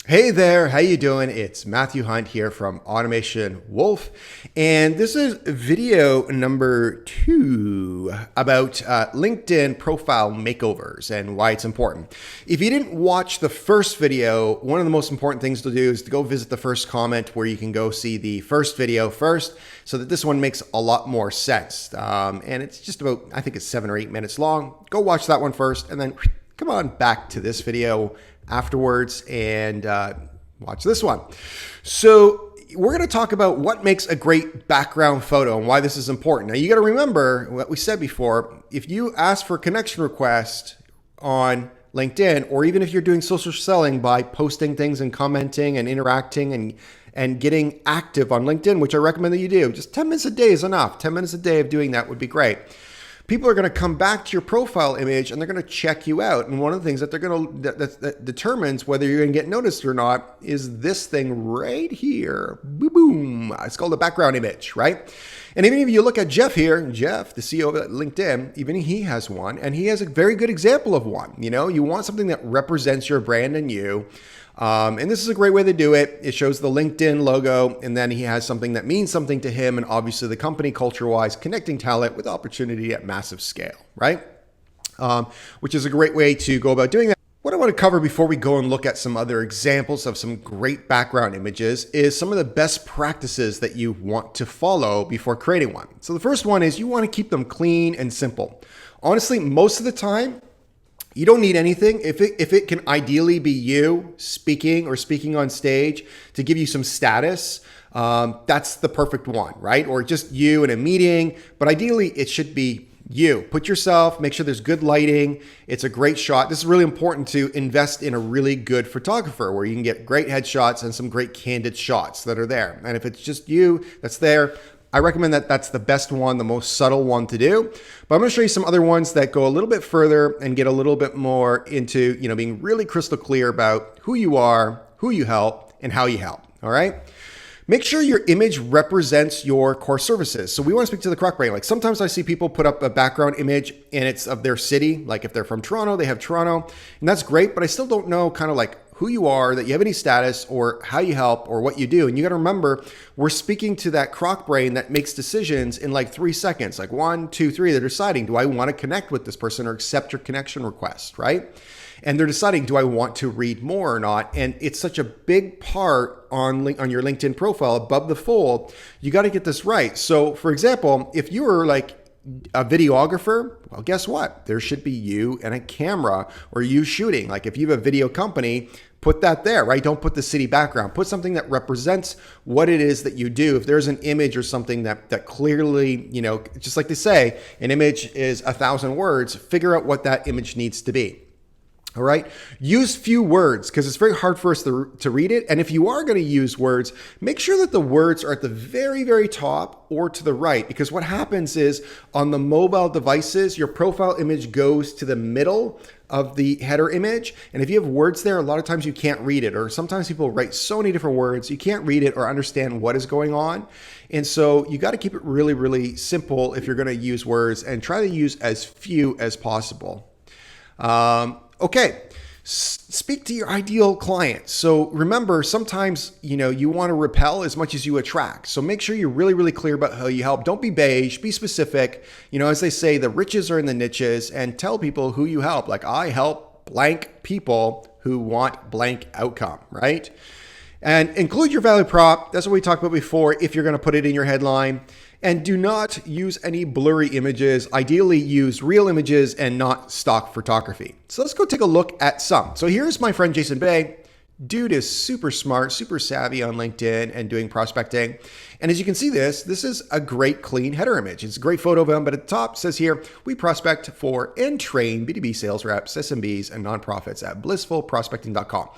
Hey there, how you doing? It's Matthew Hunt here from Automation Wolf, and this is video number 2 about LinkedIn profile makeovers and why it's important. If you didn't watch the first video, one of the most important things to do is to go visit the first comment where you can go see the first video first, so that this one makes a lot more sense. And it's just about, I think it's 7 or 8 minutes long. Go watch that one first, and then come on back to this video afterwards and watch this one. So we're going to talk about what makes a great background photo and why this is important. Now you got to remember what we said before. If you ask for a connection request on LinkedIn, or even if you're doing social selling by posting things and commenting and interacting and getting active on LinkedIn, which I recommend that you do, just 10 minutes a day is enough. 10 minutes a day of doing that would be great. People are going to come back to your profile image and they're going to check you out. And one of the things that they're going to that determines whether you're going to get noticed or not is this thing right here. Boom, boom. It's called a background image, right? And even if you look at Jeff here, Jeff, the CEO of LinkedIn, even he has one, and he has a very good example of one. You know, you want something that represents your brand and you. And this is a great way to do it. It shows the LinkedIn logo, and then he has something that means something to him, and obviously the company culture-wise, connecting talent with opportunity at massive scale, right? Which is a great way to go about doing that. What I want to cover before we go and look at some other examples of some great background images is some of the best practices that you want to follow before creating one. So the first one is you want to keep them clean and simple. Honestly, most of the time, you don't need anything. If it can ideally be you speaking on stage to give you some status, that's the perfect one, right? Or just you in a meeting, but ideally it should be you. Put yourself, make sure there's good lighting. It's a great shot. This is really important to invest in a really good photographer where you can get great headshots and some great candid shots that are there. And if it's just you that's there, I recommend that that's the best one, the most subtle one to do. But I'm going to show you some other ones that go a little bit further and get a little bit more into, being really crystal clear about who you are, who you help, and how you help. All right. Make sure your image represents your core services. So we want to speak to the crock brain. Like sometimes I see people put up a background image and it's of their city. Like if they're from Toronto, they have Toronto, and that's great. But I still don't know kind of like who you are, that you have any status or how you help or what you do. And you got to remember, we're speaking to that crock brain that makes decisions in like 3 seconds, like 1, 2, 3. They're deciding, do I want to connect with this person or accept your connection request, right? And they're deciding, do I want to read more or not? And it's such a big part on your LinkedIn profile above the fold. You got to get this right. So for example, if you were like a videographer, well, guess what? There should be you and a camera or you shooting. Like if you have a video company, put that there, right? Don't put the city background. Put something that represents what it is that you do. If there's an image or something that clearly, just like they say, an image is 1,000 words, figure out what that image needs to be. All right. Use few words because it's very hard for us to read it. And if you are going to use words, make sure that the words are at the very, very top or to the right, because what happens is on the mobile devices, your profile image goes to the middle of the header image. And if you have words there, a lot of times you can't read it, or sometimes people write so many different words, you can't read it or understand what is going on. And so you got to keep it really, really simple if you're going to use words, and try to use as few as possible. Okay, speak to your ideal client. So remember, sometimes, you want to repel as much as you attract. So make sure you're really, really clear about how you help. Don't be beige, be specific. As they say, the riches are in the niches, and tell people who you help. Like I help blank people who want blank outcome, right? And include your value prop. That's what we talked about before if you're going to put it in your headline. And do not use any blurry images. Ideally, use real images and not stock photography. So let's go take a look at some. So here's my friend Jason Bay. Dude is super smart, super savvy on LinkedIn and doing prospecting. And as you can see this is a great clean header image. It's a great photo of him, but at the top it says here, we prospect for and train B2B sales reps, SMBs, and nonprofits at blissfulprospecting.com.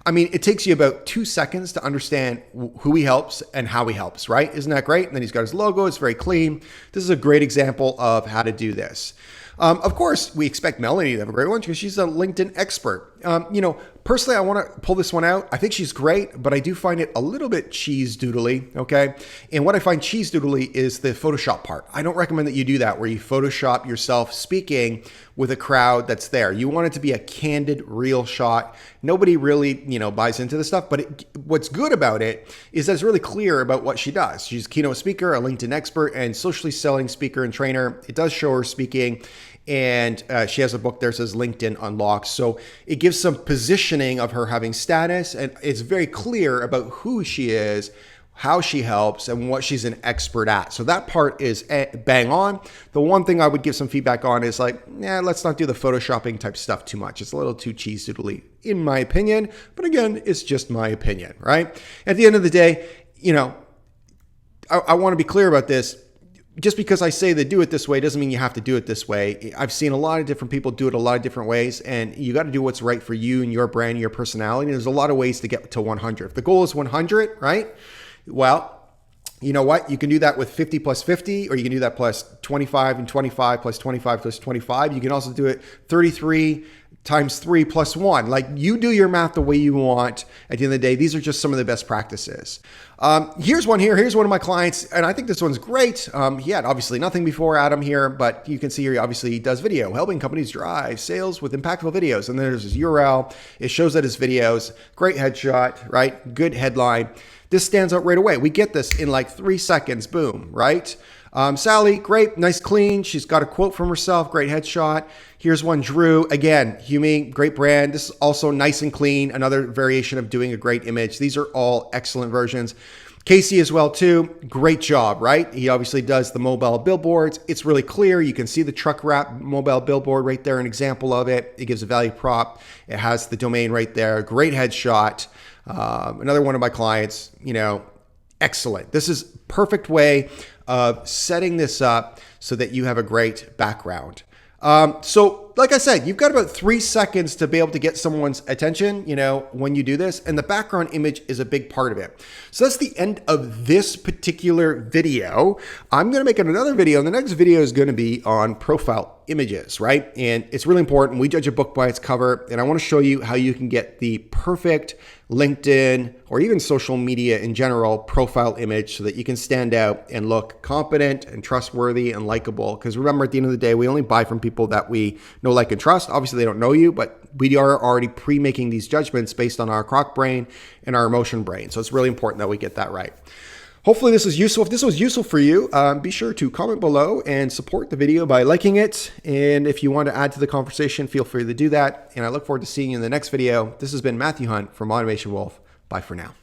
I mean, it takes you about 2 seconds to understand who he helps and how he helps, right? Isn't that great? And then he's got his logo. It's very clean. This is a great example of how to do this. Of course, we expect Melanie to have a great one because she's a LinkedIn expert. Personally, I want to pull this one out. I think she's great, but I do find it a little bit cheese doodly. Okay. And what I find cheese doodly is the Photoshop part. I don't recommend that you do that where you Photoshop yourself speaking with a crowd that's there. You want it to be a candid, real shot. Nobody really, buys into this stuff, but what's good about it is that it's really clear about what she does. She's a keynote speaker, a LinkedIn expert, and socially selling speaker and trainer. It does show her speaking. And she has a book there that says LinkedIn Unlocked. So it gives some positioning of her having status, and it's very clear about who she is, how she helps, and what she's an expert at. So that part is bang on. The one thing I would give some feedback on is let's not do the Photoshopping type stuff too much. It's a little too cheese doodly, in my opinion. But again, it's just my opinion, right? At the end of the day, I want to be clear about this. Just because I say they do it this way doesn't mean you have to do it this way. I've seen a lot of different people do it a lot of different ways, and you got to do what's right for you and your brand, and your personality. There's a lot of ways to get to 100. If the goal is 100, right? Well, you know what? You can do that with 50 plus 50, or you can do that plus 25 and 25 plus 25 plus 25. You can also do it 33 times 3 plus 1. You do your math the way you want. At the end of the day, these are just some of the best practices. Here's one here. Here's one of my clients, and I think this one's great. He had obviously nothing before Adam here, but you can see here, obviously he does video, helping companies drive sales with impactful videos. And there's his URL. It shows that his videos, great headshot, right? Good headline. This stands out right away. We get this in 3 seconds, boom, right? Sally, great, nice, clean. She's got a quote from herself, great headshot. Here's one, Drew. Again, Humi, great brand. This is also nice and clean. Another variation of doing a great image. These are all excellent versions. Casey as well too. Great job, right? He obviously does the mobile billboards. It's really clear. You can see the truck wrap mobile billboard right there, an example of it. It gives a value prop. It has the domain right there. Great headshot. Another one of my clients, excellent. This is perfect way of setting this up so that you have a great background. So like I said, you've got about 3 seconds to be able to get someone's attention, when you do this, and the background image is a big part of it. So that's the end of this particular video. I'm going to make another video, and the next video is going to be on profile images, right? And it's really important. We judge a book by its cover, and I want to show you how you can get the perfect LinkedIn or even social media in general profile image so that you can stand out and look competent and trustworthy and likable. Because remember, at the end of the day, we only buy from people that we know, like, and trust. Obviously, they don't know you, but we are already pre-making these judgments based on our croc brain and our emotion brain. So it's really important that we get that right. Hopefully this was useful. If this was useful for you, be sure to comment below and support the video by liking it. And if you want to add to the conversation, feel free to do that. And I look forward to seeing you in the next video. This has been Matthew Hunt from Automation Wolf. Bye for now.